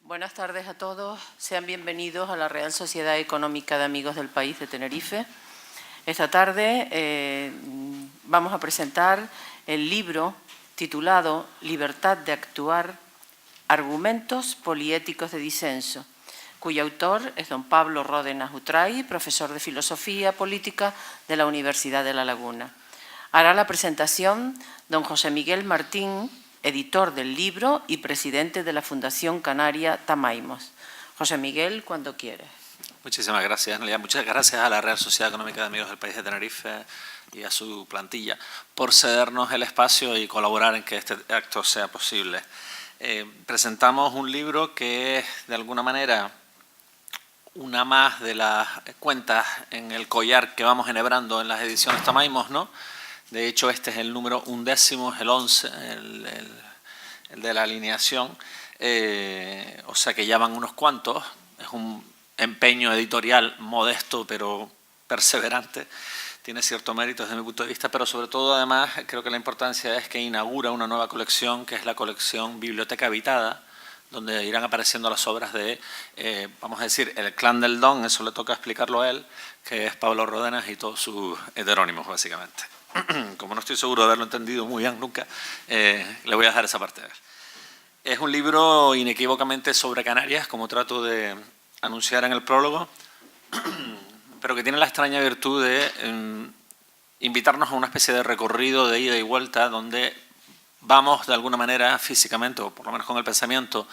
Buenas tardes a todos. Sean bienvenidos a la Real Sociedad Económica de Amigos del País de Tenerife. Esta tarde vamos a presentar el libro titulado Libertad de actuar, argumentos poliéticos de disenso, cuyo autor es don Pablo Ródenas Utray, profesor de Filosofía Política de la Universidad de La Laguna. Hará la presentación don José Miguel Martín, editor del libro y presidente de la Fundación Canaria Tamaimos. José Miguel, cuando quieres. Muchísimas gracias, Noelia. Muchas gracias a la Real Sociedad Económica de Amigos del País de Tenerife y a su plantilla por cedernos el espacio y colaborar en que este acto sea posible. Presentamos un libro que es, de alguna manera, una más de las cuentas en el collar que vamos enhebrando en las ediciones Tamaimos, ¿no? De hecho, este es el número 11, el 11, el de la alineación, o sea que ya van unos cuantos. Es un empeño editorial modesto pero perseverante, tiene cierto mérito desde mi punto de vista, pero sobre todo además creo que la importancia es que inaugura una nueva colección que es la colección Biblioteca Habitada, donde irán apareciendo las obras de, vamos a decir, el clan del Don, eso le toca explicarlo a él, que es Pablo Ródenas y todos sus heterónimos básicamente. Como no estoy seguro de haberlo entendido muy bien nunca, le voy a dejar esa parte. Es un libro inequívocamente sobre Canarias, como trato de anunciar en el prólogo, pero que tiene la extraña virtud de invitarnos a una especie de recorrido de ida y vuelta, donde vamos de alguna manera físicamente, o por lo menos con el pensamiento,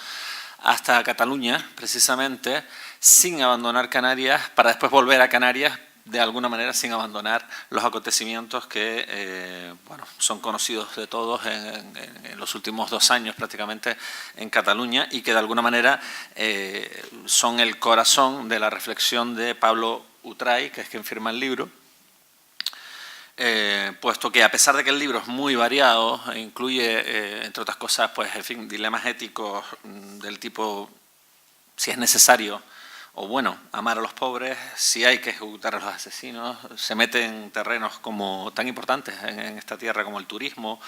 hasta Cataluña, precisamente, sin abandonar Canarias, para después volver a Canarias, de alguna manera sin abandonar los acontecimientos que bueno, son conocidos de todos en los últimos 2 años prácticamente en Cataluña y que de alguna manera son el corazón de la reflexión de Pablo Utray, que es quien firma el libro, puesto que a pesar de que el libro es muy variado, incluye, entre otras cosas, pues, en fin, dilemas éticos del tipo si es necesario o bueno, amar a los pobres, si hay que ejecutar a los asesinos, se mete en terrenos como tan importantes en esta tierra como el turismo,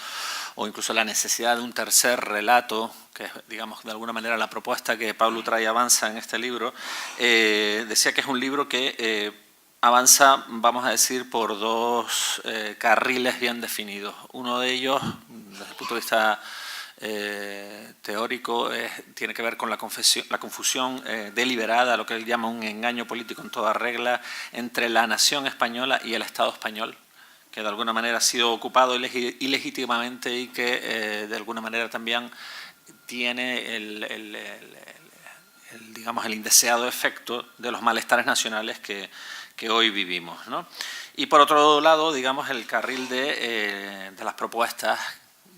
o incluso la necesidad de un tercer relato, que es, digamos, de alguna manera la propuesta que Pablo Utray avanza en este libro. Decía que es un libro que avanza, vamos a decir, por 2 carriles bien definidos. Uno de ellos, desde el punto de vista teórico, tiene que ver con la confusión deliberada, lo que él llama un engaño político en toda regla, entre la nación española y el Estado español, que de alguna manera ha sido ocupado ilegítimamente y que de alguna manera también tiene digamos, el indeseado efecto de los malestares nacionales que hoy vivimos, ¿no? Y por otro lado, digamos, el carril de las propuestas,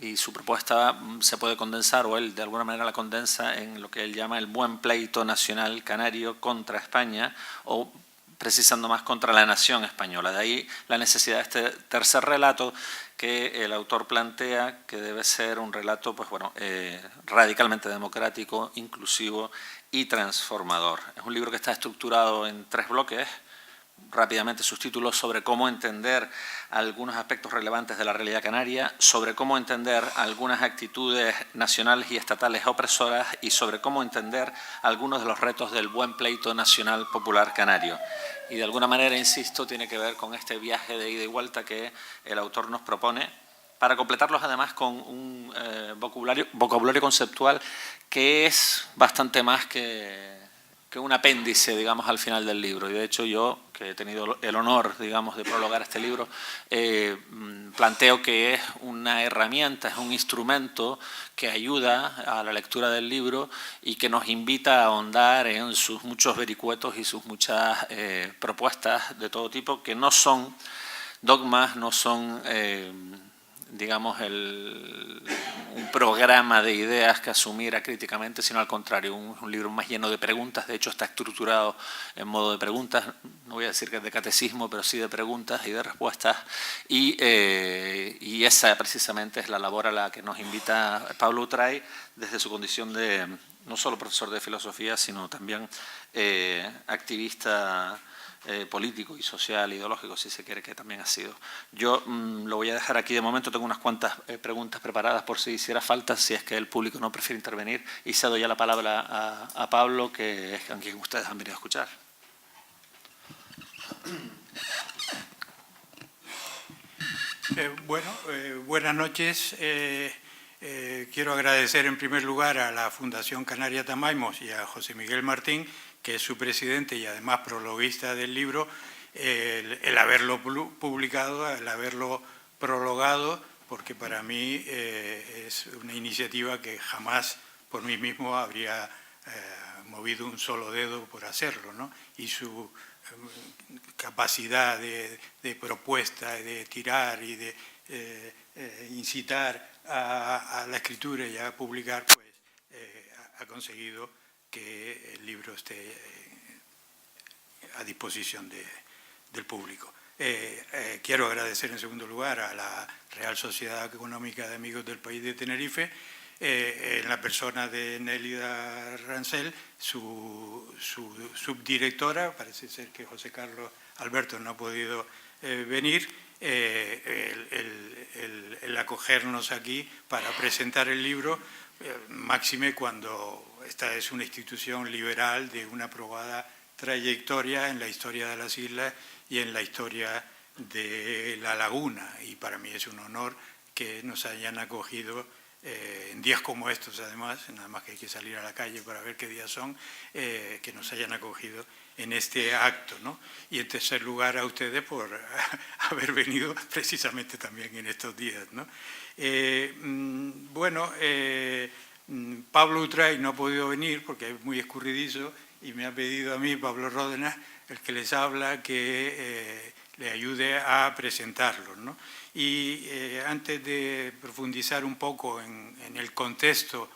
y su propuesta se puede condensar, o él de alguna manera la condensa, en lo que él llama el buen pleito nacional canario contra España, o precisando más contra la nación española. De ahí la necesidad de este tercer relato que el autor plantea, que debe ser un relato, pues bueno, radicalmente democrático, inclusivo y transformador. Es un libro que está estructurado en 3 bloques. Rápidamente sus títulos: sobre cómo entender algunos aspectos relevantes de la realidad canaria, sobre cómo entender algunas actitudes nacionales y estatales opresoras y sobre cómo entender algunos de los retos del buen pleito nacional popular canario. Y de alguna manera, insisto, tiene que ver con este viaje de ida y vuelta que el autor nos propone, para completarlos además con un vocabulario conceptual que es bastante más que un apéndice, digamos, al final del libro. Y de hecho yo, que he tenido el honor, digamos, de prologar este libro, planteo que es una herramienta, es un instrumento que ayuda a la lectura del libro y que nos invita a ahondar en sus muchos vericuetos y sus muchas propuestas de todo tipo, que no son dogmas, no son digamos, un programa de ideas que asumiera críticamente, sino al contrario, un libro más lleno de preguntas. De hecho, está estructurado en modo de preguntas, no voy a decir que es de catecismo, pero sí de preguntas y de respuestas, y esa precisamente es la labor a la que nos invita Pablo Utray desde su condición de no solo profesor de filosofía, sino también activista político y social, ideológico, si se quiere, que también ha sido. Yo lo voy a dejar aquí de momento, tengo unas cuantas preguntas preparadas por si hiciera falta, si es que el público no prefiere intervenir, y cedo ya la palabra a Pablo, que es a quien ustedes han venido a escuchar. Buenas noches. Quiero agradecer en primer lugar a la Fundación Canaria Tamaimos y a José Miguel Martín, que es su presidente y además prologuista del libro, el haberlo publicado, el haberlo prologado, porque para mí es una iniciativa que jamás por mí mismo habría movido un solo dedo por hacerlo, ¿no? Y su capacidad de propuesta, de tirar y de incitar a la escritura y a publicar, pues ha conseguido que el libro esté a disposición del público. Quiero agradecer en segundo lugar a la Real Sociedad Económica de Amigos del País de Tenerife, en la persona de Nélida Rancel, su subdirectora. Parece ser que José Carlos Alberto no ha podido venir, el acogernos aquí para presentar el libro, máxime cuando esta es una institución liberal de una probada trayectoria en la historia de las islas y en la historia de La Laguna, y para mí es un honor que nos hayan acogido en días como estos, además, nada más que hay que salir a la calle para ver qué días son, que nos hayan acogido en este acto, ¿no? Y en tercer lugar a ustedes por haber venido precisamente también en estos días, ¿no? Pablo Utray no ha podido venir porque es muy escurridizo y me ha pedido a mí, Pablo Ródenas, el que les habla, que le ayude a presentarlos, ¿no? Y antes de profundizar un poco en el contexto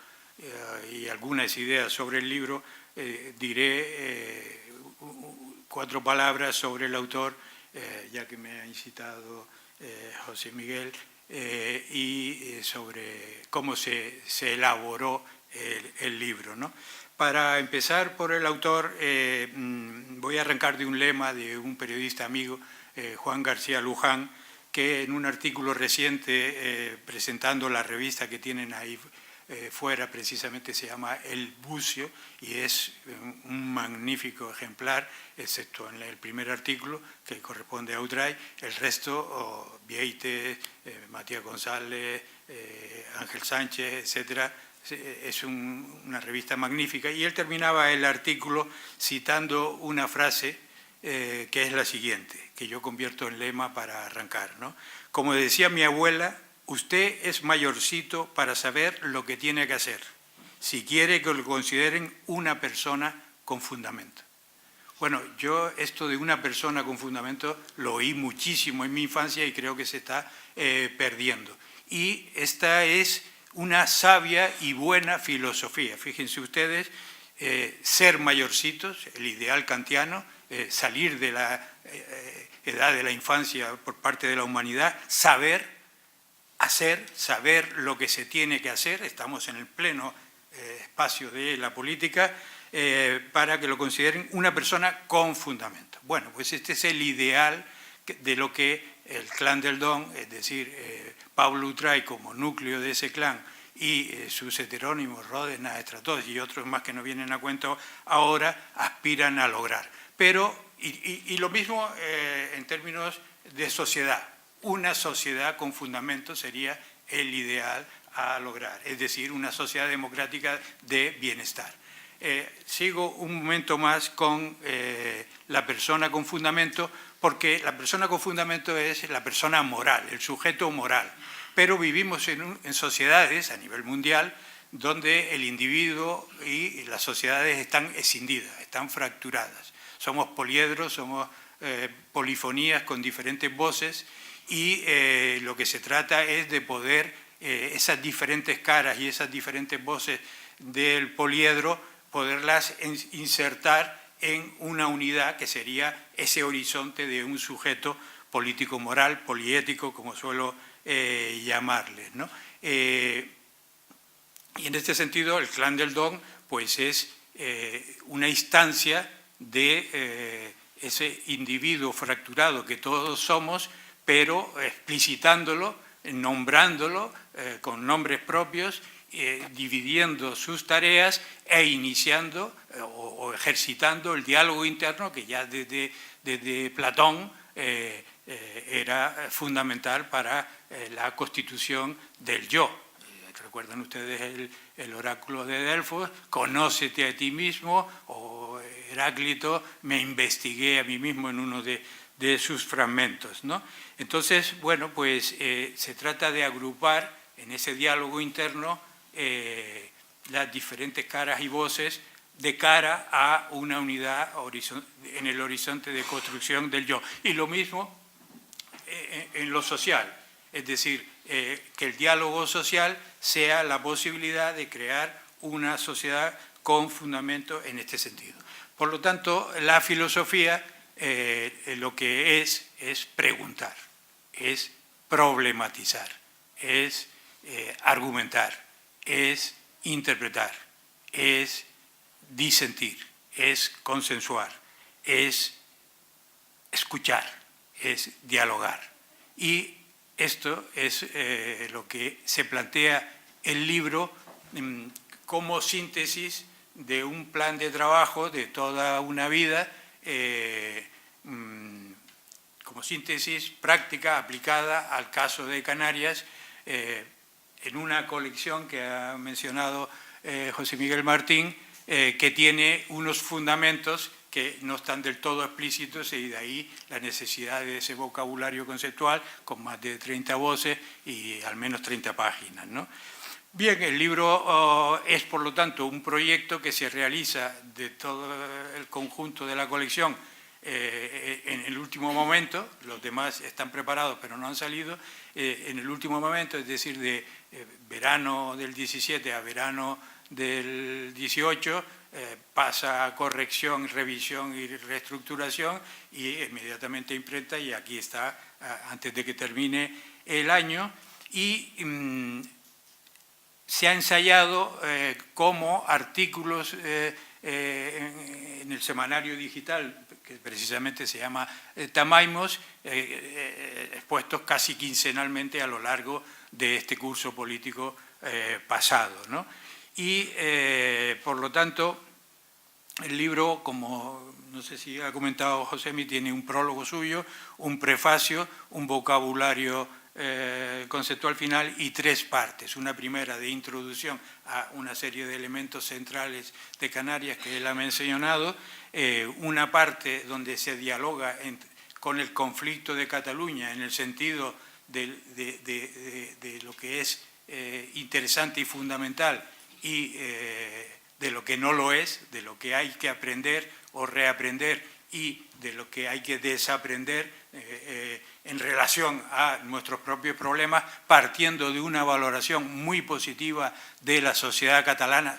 y algunas ideas sobre el libro, diré 4 palabras sobre el autor, ya que me ha incitado José Miguel, y sobre cómo se elaboró el libro, ¿no? Para empezar por el autor, voy a arrancar de un lema de un periodista amigo, Juan García Luján, que en un artículo reciente presentando la revista que tienen ahí fuera, precisamente se llama El Bucio, y es un magnífico ejemplar, excepto en el primer artículo, que corresponde a Utray. El resto, Vieites, Matías González, Ángel Sánchez, etcétera, es una revista magnífica. Y él terminaba el artículo citando una frase que es la siguiente, que yo convierto en lema para arrancar, ¿no? Como decía mi abuela, usted es mayorcito para saber lo que tiene que hacer, si quiere que lo consideren una persona con fundamento. Bueno, yo esto de una persona con fundamento lo oí muchísimo en mi infancia y creo que se está perdiendo. Y esta es una sabia y buena filosofía. Fíjense ustedes, ser mayorcitos, el ideal kantiano, salir de la edad de la infancia por parte de la humanidad, saber hacer, saber lo que se tiene que hacer, estamos en el pleno espacio de la política, para que lo consideren una persona con fundamento. Bueno, pues este es el ideal de lo que el clan del Don, es decir, Pablo Utray como núcleo de ese clan y sus heterónimos, Ródenas, Estratos y otros más que no vienen a cuento ahora, aspiran a lograr. Pero, y lo mismo en términos de sociedad, una sociedad con fundamento sería el ideal a lograr, es decir, una sociedad democrática de bienestar. Sigo un momento más con la persona con fundamento, porque la persona con fundamento es la persona moral, el sujeto moral. Pero vivimos en sociedades a nivel mundial donde el individuo y las sociedades están escindidas, están fracturadas. Somos poliedros, somos polifonías con diferentes voces y lo que se trata es de poder esas diferentes caras y esas diferentes voces del poliedro, poderlas insertar en una unidad que sería ese horizonte de un sujeto político-moral, poliético, como suelo llamarles, ¿no? Y en este sentido el clan del Don pues es una instancia de ese individuo fracturado que todos somos, pero explicitándolo, nombrándolo con nombres propios, dividiendo sus tareas e iniciando o ejercitando el diálogo interno que ya desde Platón era fundamental para la constitución del yo. ¿Recuerdan ustedes el oráculo de Delfos? Conócete a ti mismo, o Heráclito, me investigué a mí mismo en uno de sus fragmentos, ¿no? Entonces, bueno, pues se trata de agrupar en ese diálogo interno las diferentes caras y voces de cara a una unidad en el horizonte de construcción del yo. Y lo mismo en lo social, es decir, que el diálogo social sea la posibilidad de crear una sociedad con fundamento en este sentido. Por lo tanto, la filosofía lo que es preguntar, es problematizar, es argumentar, es interpretar, es disentir, es consensuar, es escuchar, es dialogar. Y esto es lo que se plantea el libro como síntesis de un plan de trabajo de toda una vida, como síntesis práctica aplicada al caso de Canarias, en una colección que ha mencionado José Miguel Martín, que tiene unos fundamentos que no están del todo explícitos, y de ahí la necesidad de ese vocabulario conceptual con más de 30 voces y al menos 30 páginas, ¿no? Bien, el libro es, por lo tanto, un proyecto que se realiza de todo el conjunto de la colección en el último momento. Los demás están preparados pero no han salido. En el último momento, es decir, de verano del 17 a verano del 18, pasa a corrección, revisión y reestructuración, y inmediatamente imprenta, y aquí está antes de que termine el año. Y se ha ensayado como artículos en el semanario digital, que precisamente se llama Tamaimos, expuestos casi quincenalmente a lo largo de este curso político pasado, ¿no? Y, por lo tanto, el libro, como no sé si ha comentado Josemi, tiene un prólogo suyo, un prefacio, un vocabulario conceptual final y 3 partes. Una primera de introducción a una serie de elementos centrales de Canarias que él ha mencionado, una parte donde se dialoga con el conflicto de Cataluña en el sentido de lo que es interesante y fundamental, y de lo que no lo es, de lo que hay que aprender o reaprender y de lo que hay que desaprender en relación a nuestros propios problemas, partiendo de una valoración muy positiva de la sociedad catalana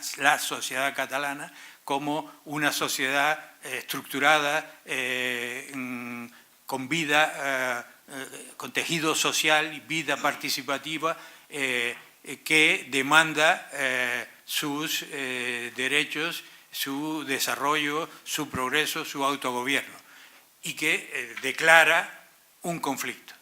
como una sociedad estructurada, con vida, con tejido social y vida participativa, que demanda sus derechos, su desarrollo, su progreso, su autogobierno, y que declara un conflicto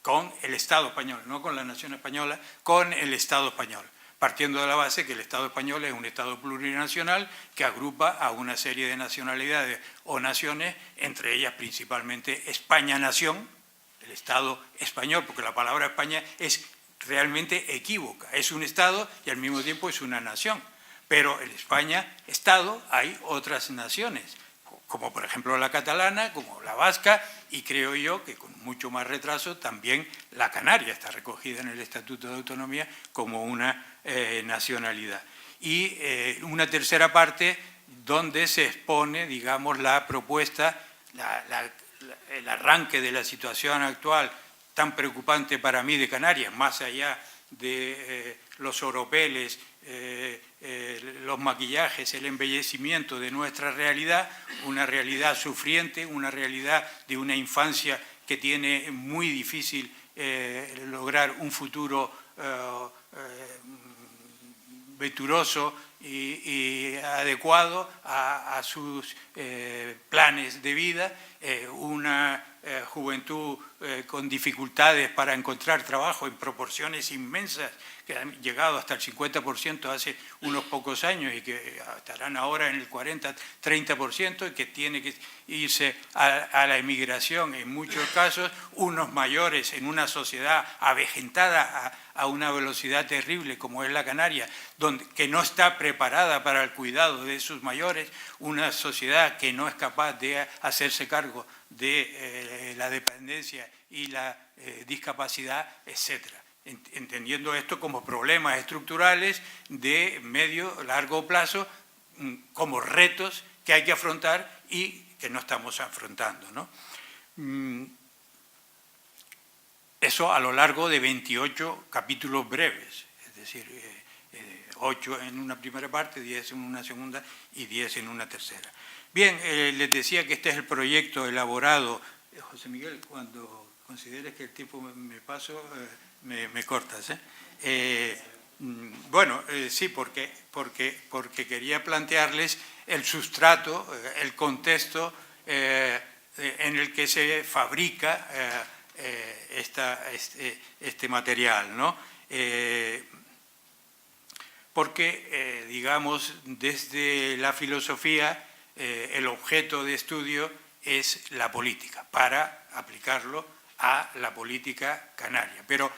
con el Estado español, no con la nación española, con el Estado español, partiendo de la base que el Estado español es un Estado plurinacional que agrupa a una serie de nacionalidades o naciones, entre ellas principalmente España-nación, el Estado español, porque la palabra España es realmente equívoca, es un Estado y al mismo tiempo es una nación, pero en España-Estado hay otras naciones, como por ejemplo la catalana, como la vasca, y creo yo que con mucho más retraso también la canaria está recogida en el Estatuto de Autonomía como una nacionalidad. Y una tercera parte donde se expone, digamos, la propuesta, el arranque de la situación actual tan preocupante para mí de Canarias, más allá de los oropeles, los maquillajes, el embellecimiento de nuestra realidad, una realidad sufriente, una realidad de una infancia que tiene muy difícil lograr un futuro venturoso y adecuado a sus planes de vida, una juventud con dificultades para encontrar trabajo en proporciones inmensas, que han llegado hasta el 50% hace unos pocos años y que estarán ahora en el 40-30%, y que tiene que irse a la emigración en muchos casos, unos mayores en una sociedad avejentada a una velocidad terrible como es la Canaria, que no está preparada para el cuidado de sus mayores, una sociedad que no es capaz de hacerse cargo de la dependencia y la discapacidad, etcétera. Entendiendo esto como problemas estructurales de medio, largo plazo, como retos que hay que afrontar y que no estamos afrontando, ¿no? Eso a lo largo de 28 capítulos breves, es decir, 8 en una primera parte, 10 en una segunda y 10 en una tercera. Bien, les decía que este es el proyecto elaborado. José Miguel, cuando consideres que el tiempo me paso, me cortas, bueno, sí, porque quería plantearles el sustrato, el contexto en el que se fabrica este material, ¿no? Porque, digamos, desde la filosofía, el objeto de estudio es la política, para aplicarlo a la política canaria. Pero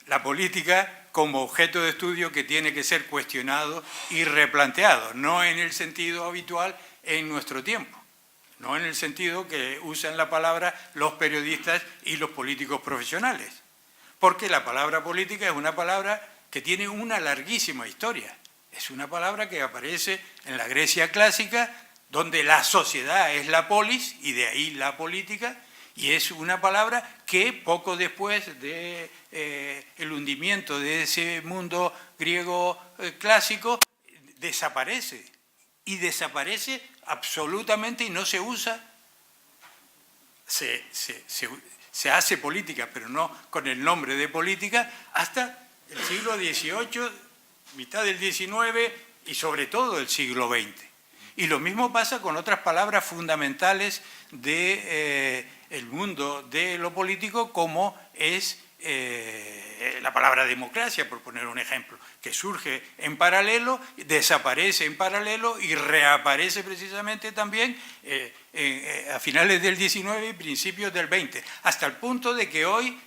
la política como objeto de estudio que tiene que ser cuestionado y replanteado, no en el sentido habitual en nuestro tiempo, no en el sentido que usan la palabra los periodistas y los políticos profesionales, porque la palabra política es una palabra que tiene una larguísima historia. Es una palabra que aparece en la Grecia clásica, donde la sociedad es la polis, y de ahí la política, y es una palabra que poco después del hundimiento de ese mundo griego clásico desaparece, y desaparece absolutamente y no se usa. Se hace política, pero no con el nombre de política, hasta el siglo XVIII, mitad del XIX y sobre todo el siglo XX. Y lo mismo pasa con otras palabras fundamentales del mundo de lo político, como es la palabra democracia, por poner un ejemplo, que surge en paralelo, desaparece en paralelo y reaparece precisamente también a finales del XIX y principios del XX, hasta el punto de que hoy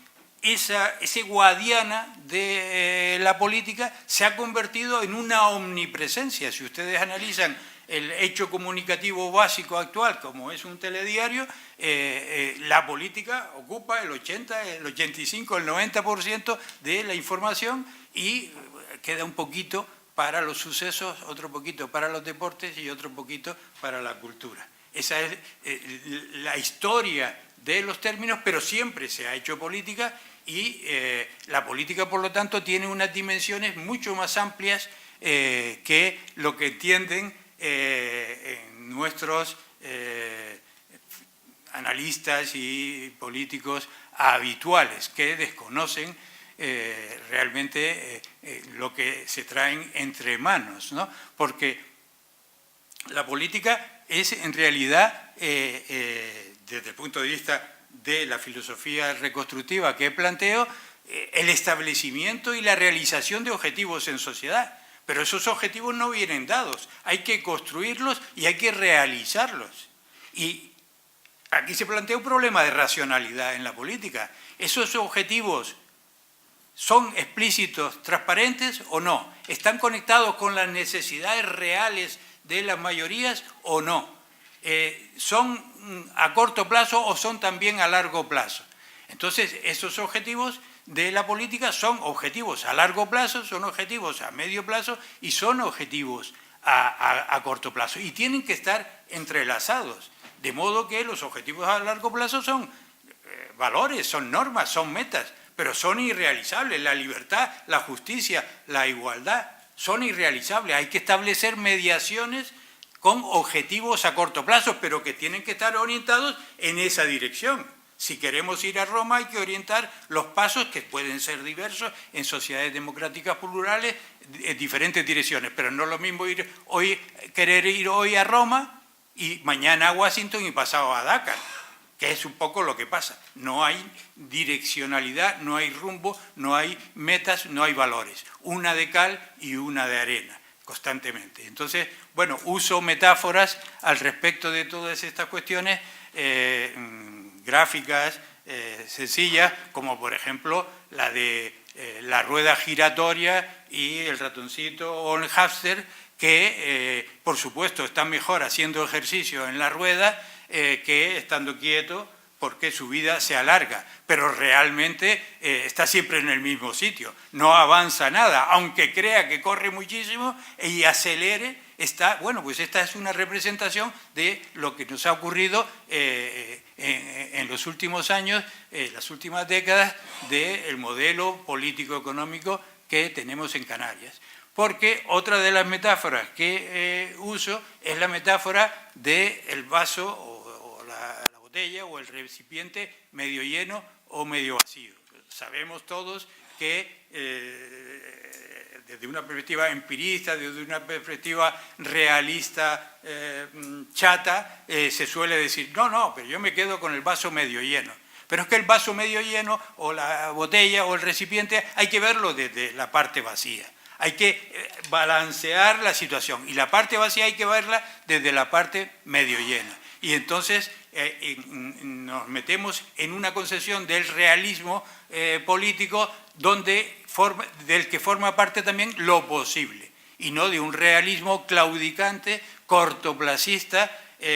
ese guadiana de la política se ha convertido en una omnipresencia. Si ustedes analizan el hecho comunicativo básico actual, como es un telediario, la política ocupa el 80, el 85, el 90% de la información, y queda un poquito para los sucesos, otro poquito para los deportes y otro poquito para la cultura. Esa es la historia de los términos, pero siempre se ha hecho política, y la política, por lo tanto, tiene unas dimensiones mucho más amplias que lo que entienden nuestros analistas y políticos habituales, que desconocen realmente lo que se traen entre manos, ¿no? Porque la política es, en realidad, desde el punto de vista de la filosofía reconstructiva que planteo, el establecimiento y la realización de objetivos en sociedad. Pero esos objetivos no vienen dados, hay que construirlos y hay que realizarlos. Y aquí se plantea un problema de racionalidad en la política. ¿Esos objetivos son explícitos, transparentes o no? ¿Están conectados con las necesidades reales de las mayorías o no? ¿Son a corto plazo o son también a largo plazo? Entonces, esos objetivos de la política son objetivos a largo plazo, son objetivos a medio plazo y son objetivos a corto plazo. Y tienen que estar entrelazados, de modo que los objetivos a largo plazo son valores, son normas, son metas, pero son irrealizables. La libertad, la justicia, la igualdad son irrealizables. Hay que establecer mediaciones con objetivos a corto plazo, pero que tienen que estar orientados en esa dirección. Si queremos ir a Roma hay que orientar los pasos, que pueden ser diversos en sociedades democráticas plurales, en diferentes direcciones, pero no es lo mismo querer ir hoy a Roma y mañana a Washington y pasado a Dakar, que es un poco lo que pasa. No hay direccionalidad, no hay rumbo, no hay metas, no hay valores. Una de cal y una de arena, constantemente. Entonces, bueno, uso metáforas al respecto de todas estas cuestiones gráficas, sencillas, como por ejemplo la de la rueda giratoria y el ratoncito o el hámster, que por supuesto está mejor haciendo ejercicio en la rueda que estando quieto, porque su vida se alarga, pero realmente está siempre en el mismo sitio, no avanza nada, aunque crea que corre muchísimo y acelere. Bueno, pues esta es una representación de lo que nos ha ocurrido en los últimos años, las últimas décadas, del modelo político-económico que tenemos en Canarias. Porque otra de las metáforas que uso es la metáfora del vaso o la botella o el recipiente medio lleno o medio vacío. Sabemos todos que desde una perspectiva empirista, desde una perspectiva realista, chata, se suele decir, no, pero yo me quedo con el vaso medio lleno. Pero es que el vaso medio lleno o la botella o el recipiente hay que verlo desde la parte vacía. Hay que balancear la situación y la parte vacía hay que verla desde la parte medio llena. Y entonces nos metemos en una concepción del realismo político del que forma parte también lo posible, y no de un realismo claudicante, cortoplacista,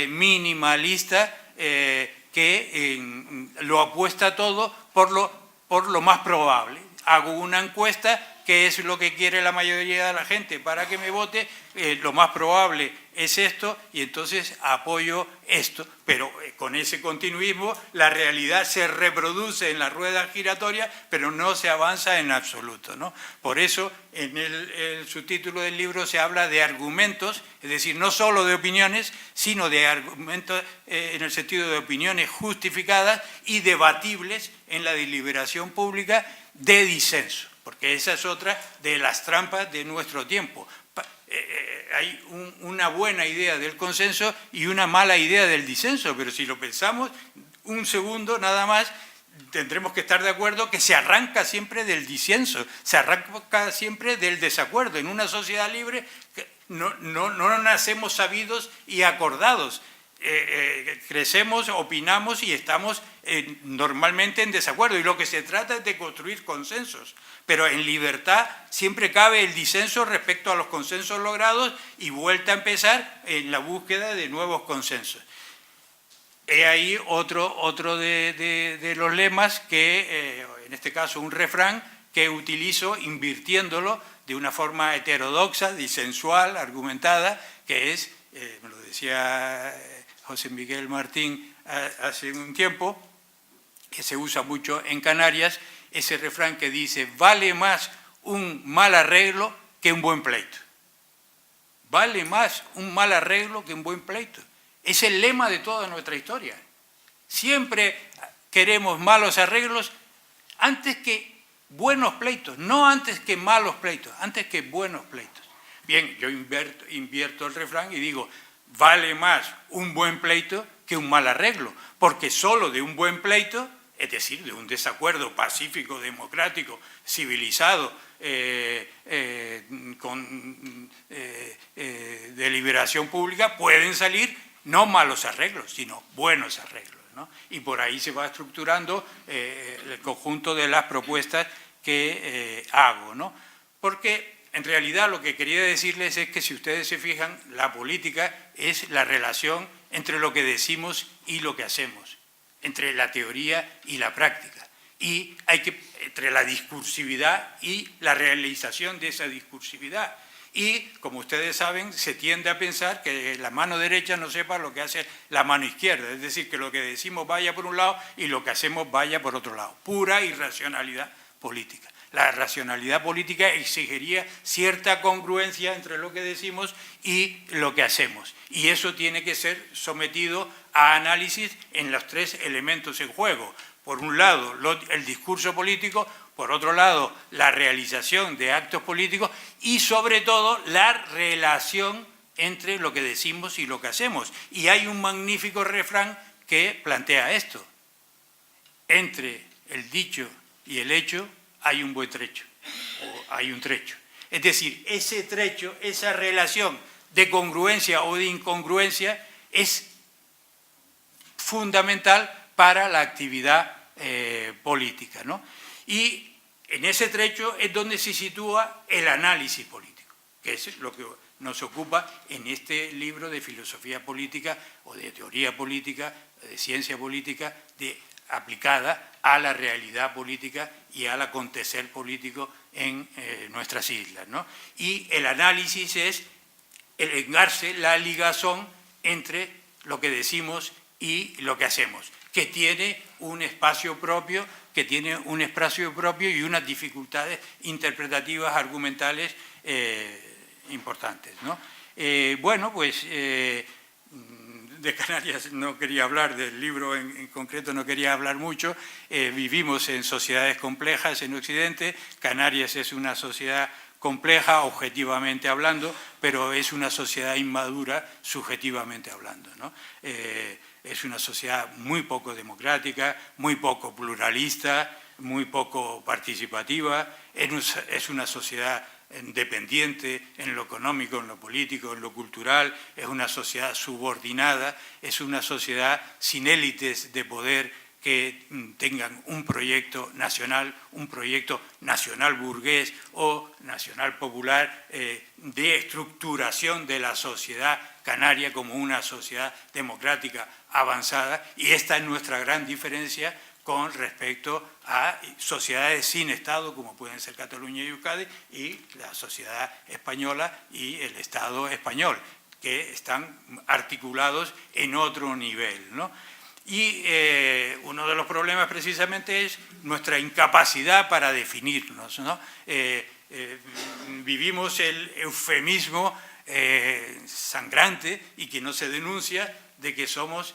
minimalista, que lo apuesta todo por lo más probable. Hago una encuesta, que es lo que quiere la mayoría de la gente para que me vote, lo más probable es esto, y entonces apoyo esto, pero con ese continuismo la realidad se reproduce en la rueda giratoria, pero no se avanza en absoluto, ¿no? Por eso en el subtítulo del libro se habla de argumentos, es decir, no solo de opiniones, sino de argumentos en el sentido de opiniones justificadas y debatibles en la deliberación pública, de disenso, porque esa es otra de las trampas de nuestro tiempo. Hay una buena idea del consenso y una mala idea del disenso, pero si lo pensamos un segundo nada más, tendremos que estar de acuerdo que se arranca siempre del disenso, se arranca siempre del desacuerdo. En una sociedad libre no nacemos sabidos y acordados. Crecemos, opinamos y estamos normalmente en desacuerdo, y lo que se trata es de construir consensos, pero en libertad siempre cabe el disenso respecto a los consensos logrados y vuelta a empezar en la búsqueda de nuevos consensos. He ahí otro de los lemas que, en este caso un refrán, que utilizo invirtiéndolo de una forma heterodoxa, disensual, argumentada, que es, me lo decía José Miguel Martín hace un tiempo, que se usa mucho en Canarias, ese refrán que dice: vale más un mal arreglo que un buen pleito. Vale más un mal arreglo que un buen pleito. Es el lema de toda nuestra historia. Siempre queremos malos arreglos antes que buenos pleitos, no antes que malos pleitos, antes que buenos pleitos. Bien, yo invierto el refrán y digo: vale más un buen pleito que un mal arreglo, porque solo de un buen pleito, es decir, de un desacuerdo pacífico, democrático, civilizado, con deliberación pública, pueden salir no malos arreglos, sino buenos arreglos, ¿no? Y por ahí se va estructurando el conjunto de las propuestas que hago, ¿no? Porque en realidad lo que quería decirles es que, si ustedes se fijan, la política es la relación entre lo que decimos y lo que hacemos, entre la teoría y la práctica, y entre la discursividad y la realización de esa discursividad. Y, como ustedes saben, se tiende a pensar que la mano derecha no sepa lo que hace la mano izquierda, es decir, que lo que decimos vaya por un lado y lo que hacemos vaya por otro lado. Pura irracionalidad política. La racionalidad política exigiría cierta congruencia entre lo que decimos y lo que hacemos. Y eso tiene que ser sometido a análisis en los tres elementos en juego. Por un lado, el discurso político, por otro lado, la realización de actos políticos y, sobre todo, la relación entre lo que decimos y lo que hacemos. Y hay un magnífico refrán que plantea esto. Entre el dicho y el hecho hay un buen trecho, o hay un trecho. Es decir, ese trecho, esa relación de congruencia o de incongruencia es fundamental para la actividad política, ¿no? Y en ese trecho es donde se sitúa el análisis político, que es lo que nos ocupa en este libro de filosofía política o de teoría política, de ciencia política, aplicada a la realidad política y al acontecer político en nuestras islas, ¿no? Y el análisis es el engarce, la ligazón entre lo que decimos y lo que hacemos, que tiene un espacio propio, y unas dificultades interpretativas, argumentales importantes, ¿no? Bueno, pues de Canarias no quería hablar, del libro en concreto no quería hablar mucho. Vivimos en sociedades complejas en Occidente. Canarias es una sociedad compleja, objetivamente hablando, pero es una sociedad inmadura, subjetivamente hablando, ¿no? Es una sociedad muy poco democrática, muy poco pluralista, muy poco participativa, es una sociedad dependiente en lo económico, en lo político, en lo cultural, es una sociedad subordinada, es una sociedad sin élites de poder que tengan un proyecto nacional burgués o nacional popular de estructuración de la sociedad canaria como una sociedad democrática avanzada, y esta es nuestra gran diferencia con respecto a sociedades sin Estado, como pueden ser Cataluña y Euskadi, y la sociedad española y el Estado español, que están articulados en otro nivel, ¿no? Y uno de los problemas precisamente es nuestra incapacidad para definirnos, ¿no? Vivimos el eufemismo sangrante y que no se denuncia de que somos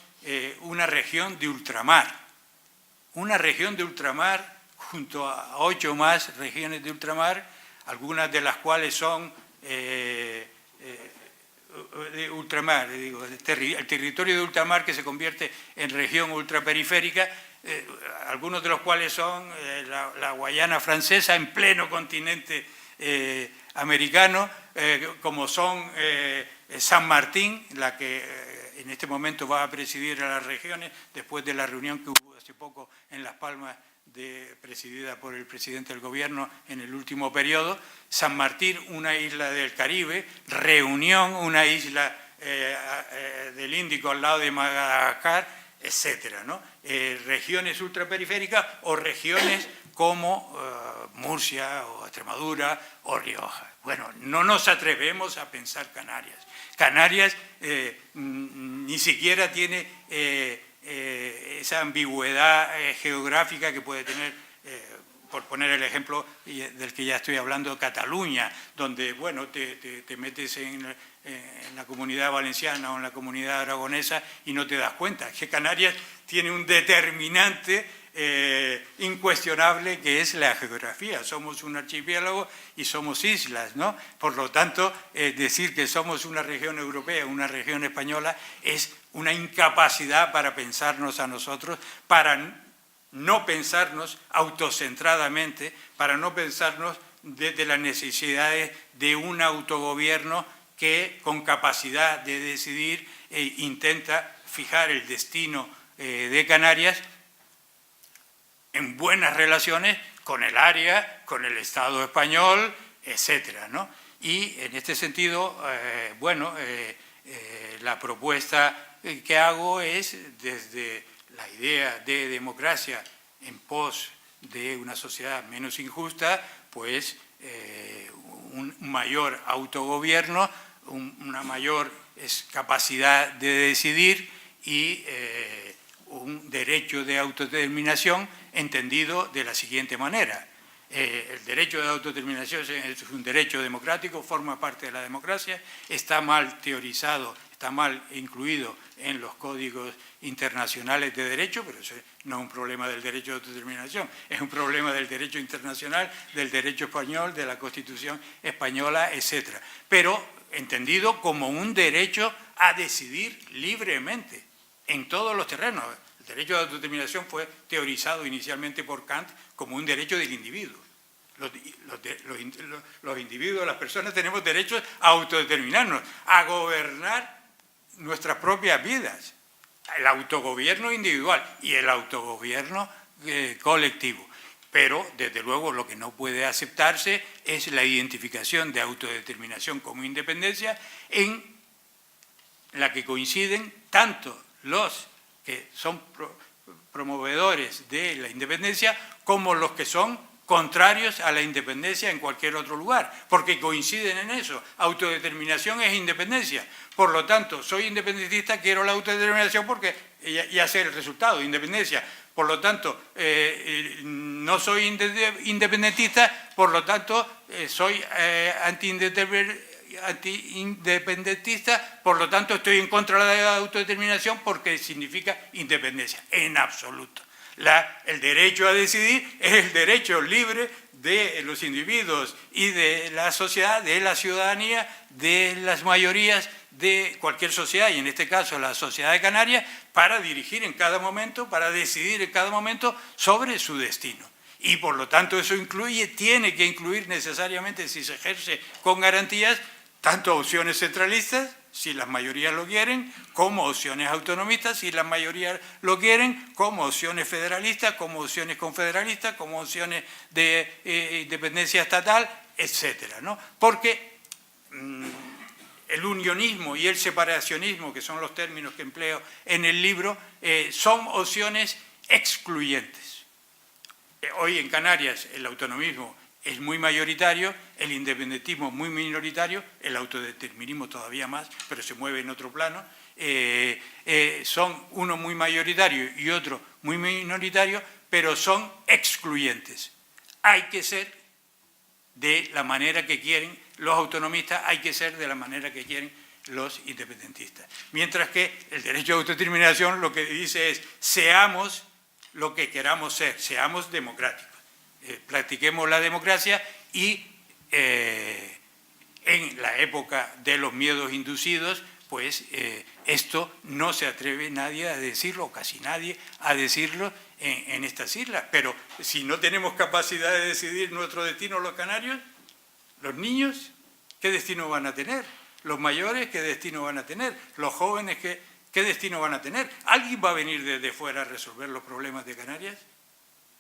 una región de ultramar. Una región de ultramar junto a 8 más regiones de ultramar, algunas de las cuales son de ultramar, digo, el territorio de ultramar que se convierte en región ultraperiférica, algunos de los cuales son la Guayana francesa en pleno continente americano, como son San Martín, la que en este momento va a presidir a las regiones después de la reunión que hubo hace poco en Las Palmas, presidida por el presidente del gobierno en el último periodo. San Martín, una isla del Caribe; Reunión, una isla del Índico al lado de Madagascar, etcétera, ¿no? Regiones ultraperiféricas o regiones como Murcia o Extremadura o Rioja. Bueno, no nos atrevemos a pensar Canarias. Canarias ni siquiera tiene esa ambigüedad geográfica que puede tener, por poner el ejemplo del que ya estoy hablando, Cataluña, donde, bueno, te metes en la comunidad valenciana o en la comunidad aragonesa y no te das cuenta. Que Canarias tiene un determinante incuestionable, que es la geografía. Somos un archipiélago y somos islas, ¿no? Por lo tanto, decir que somos una región europea, una región española, es una incapacidad para pensarnos a nosotros, para no pensarnos autocentradamente, para no pensarnos desde las necesidades de un autogobierno que, con capacidad de decidir, intenta fijar el destino de Canarias en buenas relaciones con el área, con el Estado español, etcétera, ¿no? Y en este sentido, la propuesta que hago es, desde la idea de democracia en pos de una sociedad menos injusta, pues un mayor autogobierno, una mayor capacidad de decidir y un derecho de autodeterminación entendido de la siguiente manera. El derecho de autodeterminación es un derecho democrático, forma parte de la democracia, está mal teorizado, está mal incluido en los códigos internacionales de derecho, pero eso no es un problema del derecho de autodeterminación, es un problema del derecho internacional, del derecho español, de la Constitución española, etc. Pero entendido como un derecho a decidir libremente en todos los terrenos. El derecho de autodeterminación fue teorizado inicialmente por Kant como un derecho del individuo. Los individuos, las personas, tenemos derecho a autodeterminarnos, a gobernar nuestras propias vidas. El autogobierno individual y el autogobierno colectivo. Pero, desde luego, lo que no puede aceptarse es la identificación de autodeterminación como independencia en la que coinciden tanto los que son promovedores de la independencia como los que son contrarios a la independencia en cualquier otro lugar, porque coinciden en eso. Autodeterminación es independencia. Por lo tanto, soy independentista, quiero la autodeterminación porque ya sé el resultado, independencia. Por lo tanto, no soy independentista, por lo tanto, soy antiindependentista, por lo tanto, estoy en contra de la autodeterminación porque significa independencia. En absoluto. El derecho a decidir es el derecho libre de los individuos y de la sociedad, de la ciudadanía, de las mayorías de cualquier sociedad, y en este caso la sociedad de Canarias, para dirigir en cada momento, para decidir en cada momento sobre su destino. Y por lo tanto eso tiene que incluir necesariamente, si se ejerce con garantías, tanto opciones centralistas, si las mayorías lo quieren, como opciones autonomistas, si las mayorías lo quieren, como opciones federalistas, como opciones confederalistas, como opciones de independencia estatal, etcétera, ¿no? Porque el unionismo y el separacionismo, que son los términos que empleo en el libro, son opciones excluyentes. Hoy en Canarias el autonomismo es muy mayoritario, el independentismo muy minoritario, el autodeterminismo todavía más, pero se mueve en otro plano. Son uno muy mayoritario y otro muy minoritario, pero son excluyentes. Hay que ser de la manera que quieren los autonomistas, hay que ser de la manera que quieren los independentistas. Mientras que el derecho de autodeterminación lo que dice es: seamos lo que queramos ser, seamos democráticos. Practiquemos la democracia y en la época de los miedos inducidos, pues esto no se atreve nadie a decirlo, o casi nadie a decirlo en estas islas. Pero si no tenemos capacidad de decidir nuestro destino los canarios, los niños, ¿qué destino van a tener? Los mayores, ¿qué destino van a tener? Los jóvenes, ¿qué destino van a tener? ¿Alguien va a venir desde fuera a resolver los problemas de Canarias?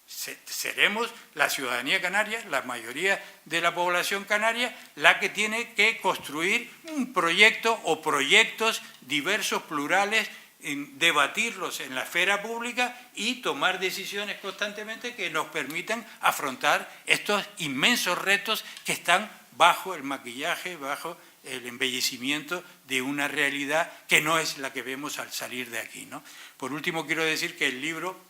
Seremos la ciudadanía canaria, la mayoría de la población canaria, la que tiene que construir un proyecto o proyectos diversos, plurales, debatirlos en la esfera pública y tomar decisiones constantemente que nos permitan afrontar estos inmensos retos que están bajo el maquillaje, bajo el embellecimiento de una realidad que no es la que vemos al salir de aquí, ¿no? Por último, quiero decir que el libro,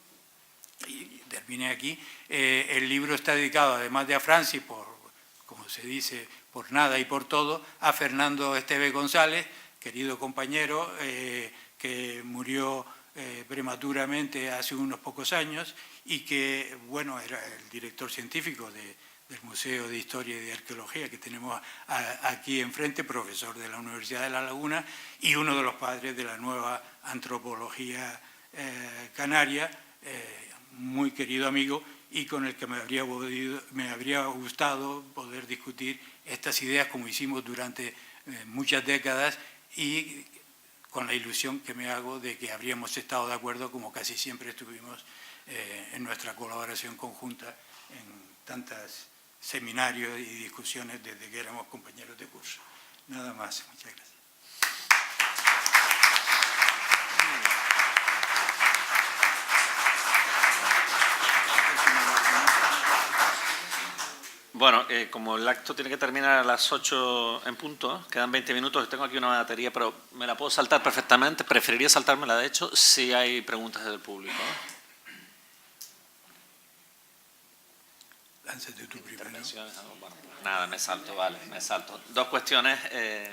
y terminé aquí, el libro está dedicado, además de a Francis, como se dice, por nada y por todo, a Fernando Esteve González, querido compañero, que murió prematuramente hace unos pocos años y que, bueno, era el director científico del Museo de Historia y de Arqueología que tenemos aquí enfrente, profesor de la Universidad de La Laguna y uno de los padres de la nueva antropología canaria, muy querido amigo y con el que me habría gustado poder discutir estas ideas como hicimos durante muchas décadas y con la ilusión que me hago de que habríamos estado de acuerdo como casi siempre estuvimos en nuestra colaboración conjunta en tantos seminarios y discusiones desde que éramos compañeros de curso. Nada más, muchas gracias. Bueno, como el acto tiene que terminar a las 8 en punto, quedan 20 minutos, tengo aquí una batería, pero me la puedo saltar perfectamente, preferiría saltármela de hecho si hay preguntas del público. Lánzate tú primero. Bueno, nada, me salto, vale, me salto. Dos cuestiones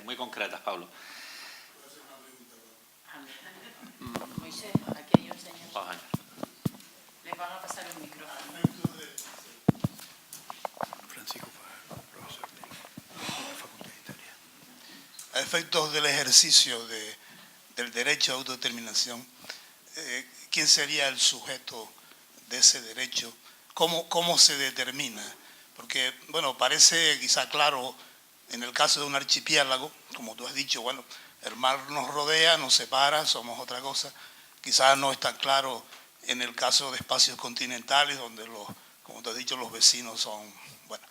muy concretas, Pablo. Moisés, aquí hay un señor. Les van a pasar el micrófono. Francisco Fajardo, profesor de la Facultad de Historia. A efectos del ejercicio del derecho a autodeterminación, ¿quién sería el sujeto de ese derecho? ¿Cómo se determina? Porque, bueno, parece quizá claro en el caso de un archipiélago, como tú has dicho, bueno, el mar nos rodea, nos separa, somos otra cosa. Quizás no es tan claro en el caso de espacios continentales, donde, como tú has dicho, los vecinos son, bueno,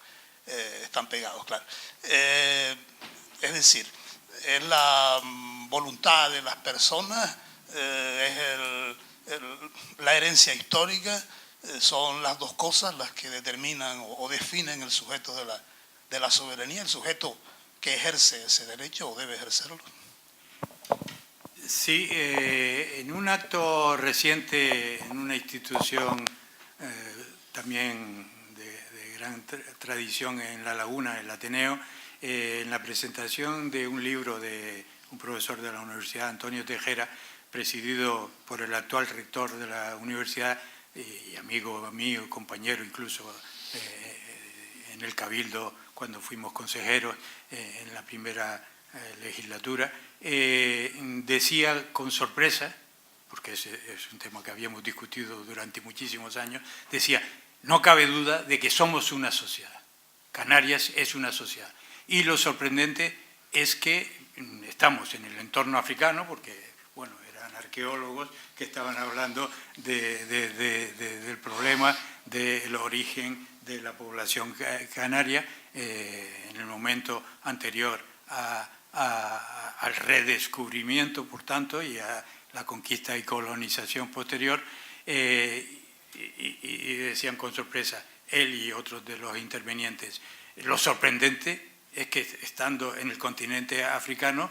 están pegados, claro. Es decir, es la voluntad de las personas, es la herencia histórica, son las dos cosas las que determinan o definen el sujeto de la soberanía, el sujeto que ejerce ese derecho o debe ejercerlo. Sí, en un acto reciente en una institución también de gran tradición en La Laguna, el Ateneo, en la presentación de un libro de un profesor de la Universidad, Antonio Tejera, presidido por el actual rector de la universidad y amigo mío, compañero incluso en el Cabildo cuando fuimos consejeros en la primera legislatura, decía con sorpresa, porque es un tema que habíamos discutido durante muchísimos años, decía, no cabe duda de que somos una sociedad, Canarias es una sociedad. Y lo sorprendente es que estamos en el entorno africano, porque, bueno, eran arqueólogos que estaban hablando del problema del origen de la población canaria en el momento anterior al redescubrimiento, por tanto, y a la conquista y colonización posterior, y decían con sorpresa, él y otros de los intervenientes, lo sorprendente es que estando en el continente africano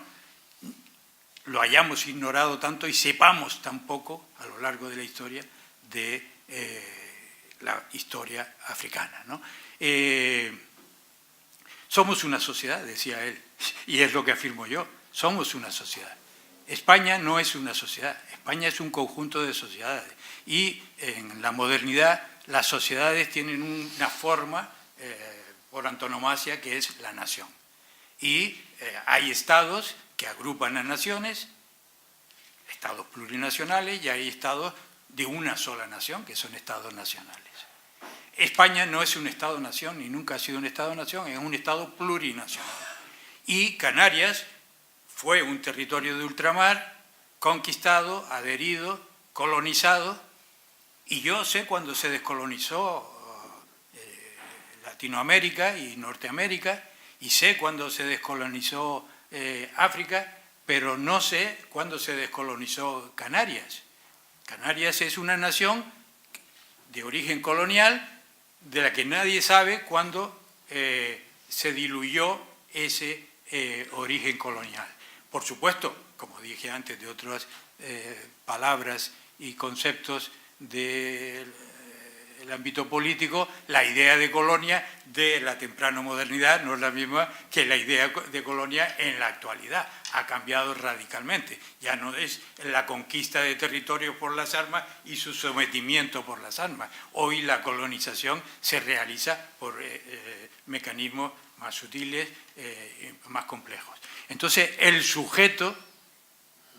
lo hayamos ignorado tanto y sepamos tan poco a lo largo de la historia de la historia africana, ¿no? Somos una sociedad, decía él, y es lo que afirmo yo, somos una sociedad. España no es una sociedad, España es un conjunto de sociedades y en la modernidad las sociedades tienen una forma por antonomasia que es la nación. Y hay estados que agrupan a naciones, estados plurinacionales, y hay estados de una sola nación, que son estados nacionales. España no es un estado-nación, ni nunca ha sido un estado-nación, es un estado plurinacional. Y Canarias fue un territorio de ultramar, conquistado, adherido, colonizado, y yo sé cuando se descolonizó Latinoamérica y Norteamérica, y sé cuando se descolonizó África, pero no sé cuándo se descolonizó Canarias. Canarias es una nación de origen colonial de la que nadie sabe cuándo se diluyó ese origen colonial. Por supuesto, como dije antes, de otras palabras y conceptos del ámbito político, la idea de colonia de la temprana modernidad no es la misma que la idea de colonia en la actualidad. Ha cambiado radicalmente. Ya no es la conquista de territorios por las armas y su sometimiento por las armas. Hoy la colonización se realiza por mecanismos más sutiles, más complejos. Entonces, el sujeto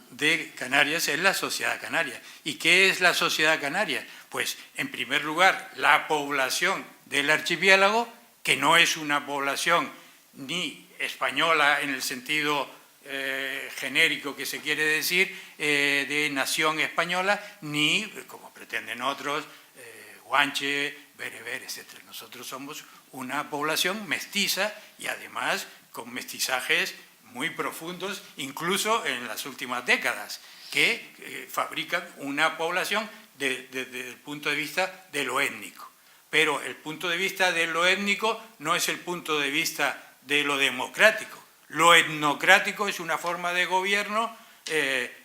de Canarias es la sociedad canaria. ¿Y qué es la sociedad canaria? Pues, en primer lugar, la población del archipiélago, que no es una población ni española en el sentido genérico que se quiere decir, de nación española, ni, como pretenden otros, guanche, bereber, etc. Nosotros somos una población mestiza y además con mestizajes muy profundos, incluso en las últimas décadas, que fabrican una población desde el punto de vista de lo étnico. Pero el punto de vista de lo étnico no es el punto de vista de lo democrático. Lo etnocrático es una forma de gobierno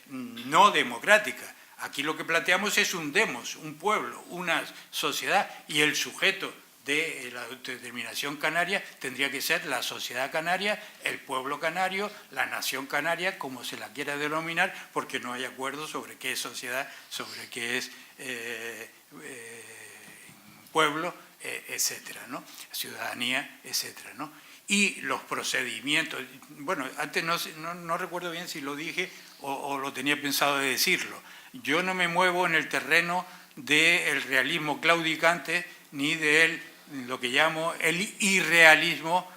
no democrática. Aquí lo que planteamos es un demos, un pueblo, una sociedad, y el sujeto de la autodeterminación canaria tendría que ser la sociedad canaria, el pueblo canario, la nación canaria, como se la quiera denominar, porque no hay acuerdo sobre qué es sociedad, sobre qué es pueblo, etcétera, ¿no? Ciudadanía, etcétera, ¿no? Y los procedimientos, bueno, antes no recuerdo bien si lo dije o lo tenía pensado de decirlo. Yo no me muevo en el terreno del realismo claudicante ni de lo que llamo el irrealismo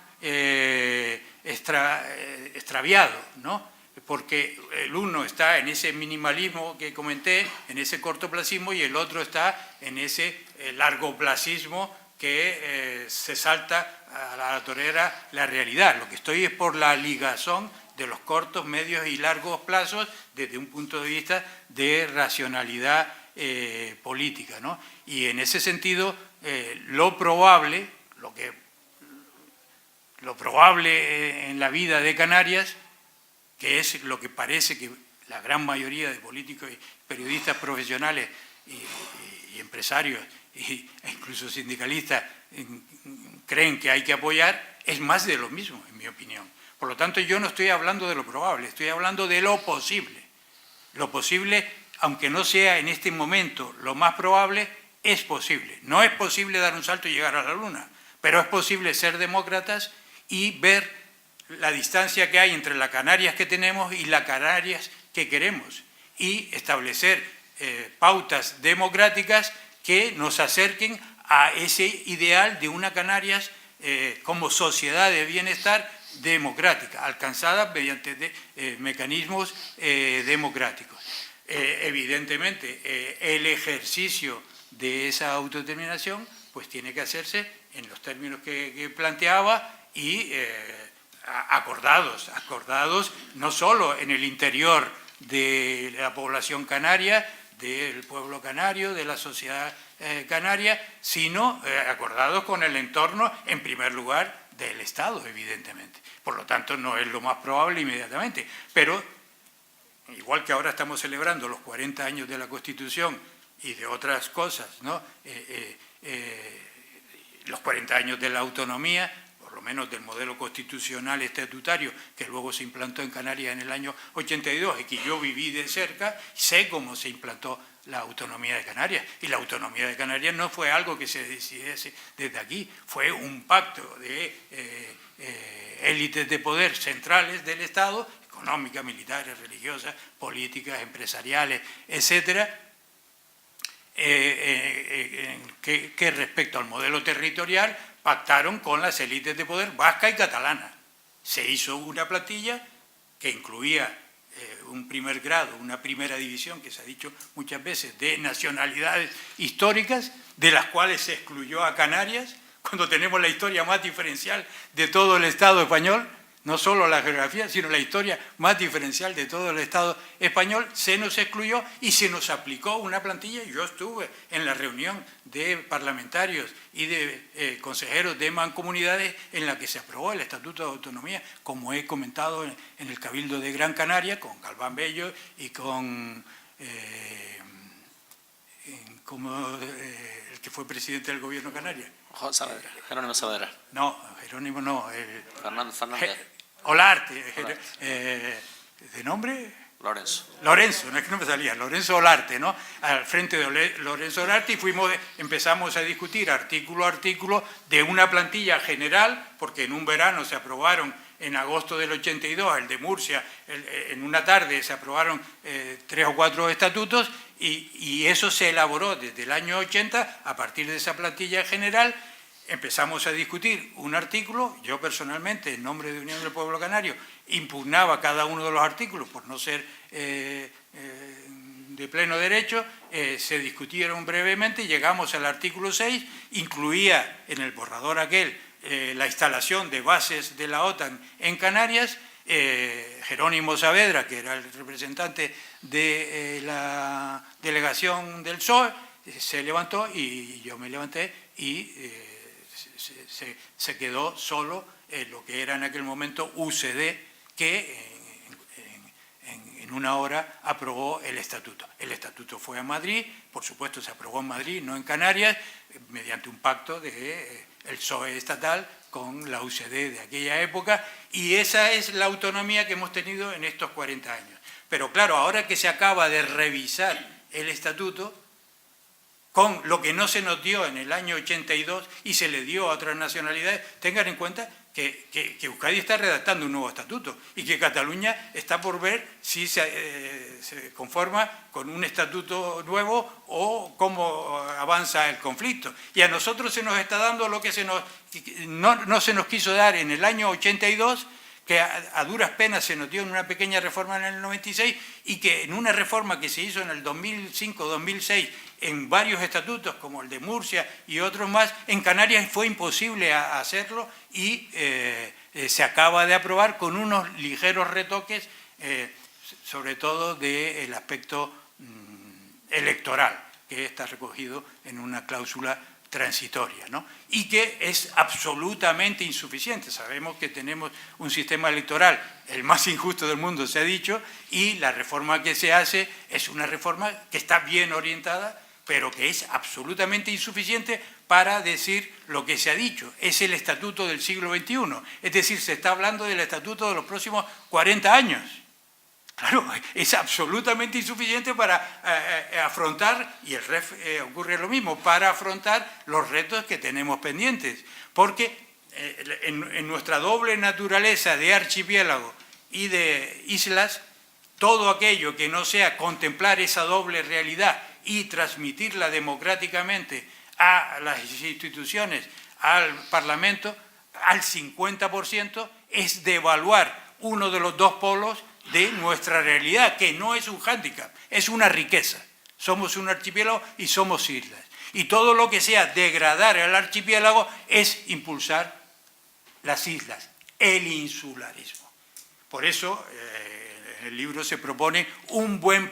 extraviado, ¿no? Porque el uno está en ese minimalismo que comenté, en ese cortoplacismo, y el otro está en ese largoplacismo que se salta a la torera la realidad. Lo que estoy es por la ligazón de los cortos, medios y largos plazos desde un punto de vista de racionalidad política, ¿no? Y en ese sentido, lo probable en la vida de Canarias, que es lo que parece que la gran mayoría de políticos y periodistas profesionales y empresarios e incluso sindicalistas creen que hay que apoyar, es más de lo mismo, en mi opinión. Por lo tanto, yo no estoy hablando de lo probable, estoy hablando de lo posible. Lo posible, aunque no sea en este momento lo más probable, es posible. No es posible dar un salto y llegar a la luna, pero es posible ser demócratas y ver la distancia que hay entre las Canarias que tenemos y las Canarias que queremos, y establecer pautas democráticas que nos acerquen a ese ideal de una Canarias como sociedad de bienestar democrática, alcanzada mediante mecanismos democráticos. Evidentemente, el ejercicio de esa autodeterminación pues tiene que hacerse en los términos que planteaba y acordados no solo en el interior de la población canaria, del pueblo canario, de la sociedad canaria, sino acordados con el entorno, en primer lugar, del Estado, evidentemente. Por lo tanto, no es lo más probable inmediatamente, pero igual que ahora estamos celebrando los 40 años de la Constitución y de otras cosas, ¿no? Los 40 años de la autonomía, por lo menos del modelo constitucional estatutario que luego se implantó en Canarias en el año 82 y que yo viví de cerca, sé cómo se implantó la autonomía de Canarias. Y la autonomía de Canarias no fue algo que se decidiese desde aquí, fue un pacto de élites de poder centrales del Estado, económicas, militares, religiosas, políticas, empresariales, etcétera, que respecto al modelo territorial pactaron con las élites de poder vasca y catalana. Se hizo una plantilla que incluía un primer grado, una primera división, que se ha dicho muchas veces, de nacionalidades históricas, de las cuales se excluyó a Canarias, cuando tenemos la historia más diferencial de todo el Estado español, no solo la geografía, sino la historia más diferencial de todo el Estado español, se nos excluyó y se nos aplicó una plantilla. Yo estuve en la reunión de parlamentarios y de consejeros de mancomunidades en la que se aprobó el Estatuto de Autonomía, como he comentado en el Cabildo de Gran Canaria, con Galván Bello y con el que fue presidente del Gobierno canario. Jerónimo Saavedra. No, Jerónimo no. Fernández. Olarte. ¿De nombre? Lorenzo, no es que no me salía, Lorenzo Olarte, ¿no? Al frente de Lorenzo Olarte, y empezamos a discutir artículo a artículo de una plantilla general, porque en un verano se aprobaron, en agosto del 82, el de Murcia, en una tarde se aprobaron 3 o 4 estatutos, y eso se elaboró desde el año 80, a partir de esa plantilla general. Empezamos a discutir un artículo, yo personalmente, en nombre de Unión del Pueblo Canario, impugnaba cada uno de los artículos por no ser de pleno derecho, se discutieron brevemente, llegamos al artículo 6, incluía en el borrador aquel la instalación de bases de la OTAN en Canarias. Jerónimo Saavedra, que era el representante de la delegación del PSOE, se levantó y yo me levanté y se quedó solo lo que era en aquel momento UCD, que en en una hora aprobó el estatuto. El estatuto fue a Madrid, por supuesto se aprobó en Madrid, no en Canarias, mediante un pacto del PSOE estatal con la UCD de aquella época, y esa es la autonomía que hemos tenido en estos 40 años. Pero claro, ahora que se acaba de revisar el estatuto, con lo que no se nos dio en el año 82 y se le dio a otras nacionalidades, tengan en cuenta que Euskadi está redactando un nuevo estatuto y que Cataluña está por ver si se conforma con un estatuto nuevo o cómo avanza el conflicto. Y a nosotros se nos está dando lo que no se nos quiso dar en el año 82, que a duras penas se nos dio en una pequeña reforma en el 96 y que en una reforma que se hizo en el 2005-2006 en varios estatutos, como el de Murcia y otros más, en Canarias fue imposible hacerlo y se acaba de aprobar con unos ligeros retoques, sobre todo del aspecto electoral, que está recogido en una cláusula transitoria, ¿no? Y que es absolutamente insuficiente. Sabemos que tenemos un sistema electoral, el más injusto del mundo, se ha dicho, y la reforma que se hace es una reforma que está bien orientada, pero que es absolutamente insuficiente para decir lo que se ha dicho. Es el estatuto del siglo XXI, es decir, se está hablando del estatuto de los próximos 40 años. Claro, es absolutamente insuficiente para afrontar, y el REF ocurre lo mismo, para afrontar los retos que tenemos pendientes. Porque en nuestra doble naturaleza de archipiélago y de islas, todo aquello que no sea contemplar esa doble realidad y transmitirla democráticamente a las instituciones, al Parlamento, al 50%, es devaluar uno de los dos polos de nuestra realidad, que no es un hándicap, es una riqueza. Somos un archipiélago y somos islas. Y todo lo que sea degradar el archipiélago es impulsar las islas, el insularismo. Por eso, en el libro se propone un buen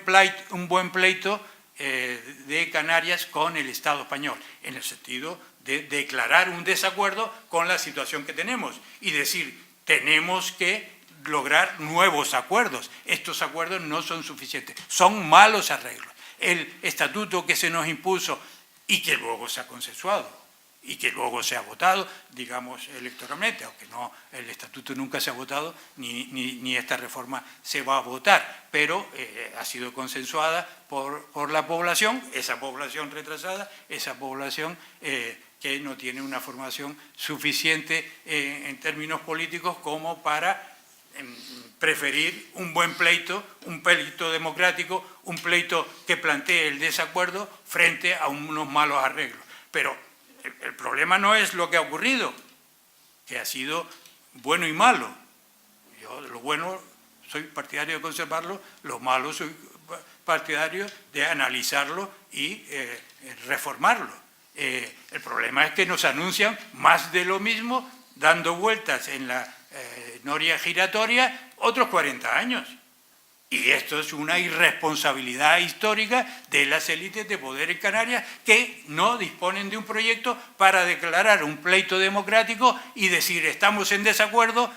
pleito de Canarias con el Estado español, en el sentido de declarar un desacuerdo con la situación que tenemos y decir, tenemos que lograr nuevos acuerdos. Estos acuerdos no son suficientes, son malos arreglos. El estatuto que se nos impuso y que luego se ha consensuado y que luego se ha votado, digamos, electoralmente, aunque no, el estatuto nunca se ha votado, ni esta reforma se va a votar, pero ha sido consensuada por la población, esa población retrasada, esa población que no tiene una formación suficiente en términos políticos como para preferir un buen pleito, un pleito democrático, un pleito que plantee el desacuerdo frente a unos malos arreglos. Pero el problema no es lo que ha ocurrido, que ha sido bueno y malo. Yo lo bueno soy partidario de conservarlo, lo malo soy partidario de analizarlo y reformarlo. El problema es que nos anuncian más de lo mismo, dando vueltas en la noria giratoria otros 40 años. Y esto es una irresponsabilidad histórica de las élites de poder en Canarias que no disponen de un proyecto para declarar un pleito democrático y decir estamos en desacuerdo,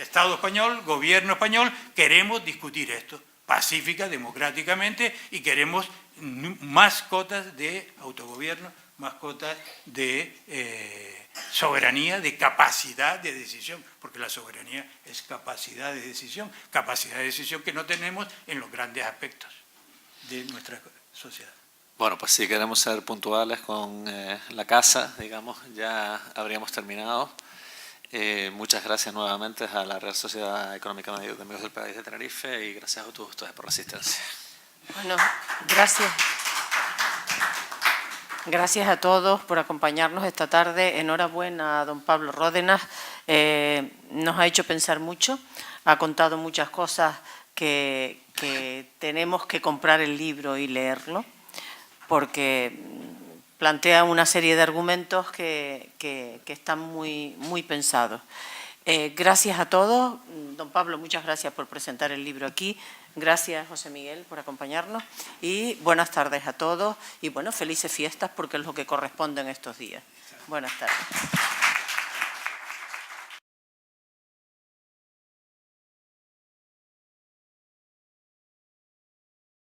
Estado español, gobierno español, queremos discutir esto pacífica, democráticamente y queremos más cotas de autogobierno, más cotas de soberanía, de capacidad de decisión, porque la soberanía es capacidad de decisión que no tenemos en los grandes aspectos de nuestra sociedad. Bueno, pues si queremos ser puntuales con la casa, digamos, ya habríamos terminado. Muchas gracias nuevamente a la Real Sociedad Económica de Amigos del País de Tenerife y gracias a todos ustedes por la asistencia. Bueno, gracias. Gracias a todos por acompañarnos esta tarde. Enhorabuena a don Pablo Ródenas. Nos ha hecho pensar mucho, ha contado muchas cosas que tenemos que comprar el libro y leerlo, porque plantea una serie de argumentos que están muy pensados. Gracias a todos. Don Pablo, muchas gracias por presentar el libro aquí. Gracias, José Miguel, por acompañarnos. Y buenas tardes a todos. Y bueno, felices fiestas porque es lo que corresponde en estos días. Buenas tardes.